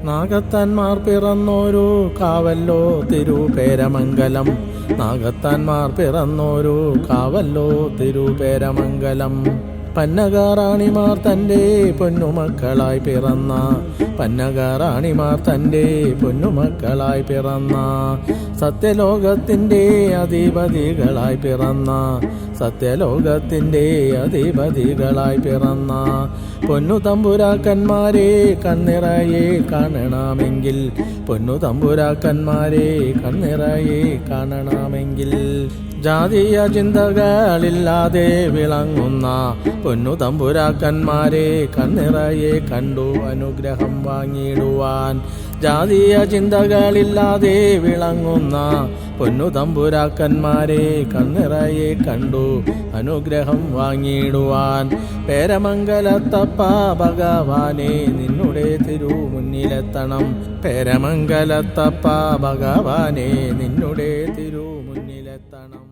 നാഗത്താന്മാർ പിറന്നോരു Cavallo തിരുപേരമംഗലം. നാഗത്താന്മാർ പിറന്നോരു Cavallo തിരുപേരമംഗലം. പന്നകാറാണിമാർ തൻ്റെ പൊന്നുമക്കളായി പിറന്ന, പന്നകാറാണിമാർ തൻ്റെ പൊന്നുമക്കളായി പിറന്ന, സത്യലോകത്തിൻ്റെ അധിപതികളായി പിറന്ന, സത്യലോകത്തിൻ്റെ അധിപതികളായി പിറന്ന പൊന്നു തമ്പുരാക്കന്മാരെ കണ്ണിറയെ കാണണമെങ്കിൽ, പൊന്നു തമ്പുരാക്കന്മാരെ കണ്ണിറയെ കാണണമെങ്കിൽ, ജാതീയ ചിന്തകളില്ലാതെ വിളങ്ങുന്ന പൊന്നു തമ്പുരാക്കന്മാരെ കണ്ണിറയെ കണ്ടു അനുഗ്രഹം വാങ്ങിയിടുവാൻ. ജാതീയ ചിന്തകളില്ലാതെ വിളങ്ങുന്ന പൊന്നു തമ്പുരാക്കന്മാരെ കണ്ണിറയെ കണ്ടു അനുഗ്രഹം വാങ്ങിയിടുവാൻ. പേരമംഗലത്തപ്പ ഭഗവാനെ നിന്നുടെ തിരുമുന്നിലെത്തണം. പേരമംഗലത്തപ്പ ഭഗവാനെ നിന്നുടെ തിരുമുന്നിലെത്തണം.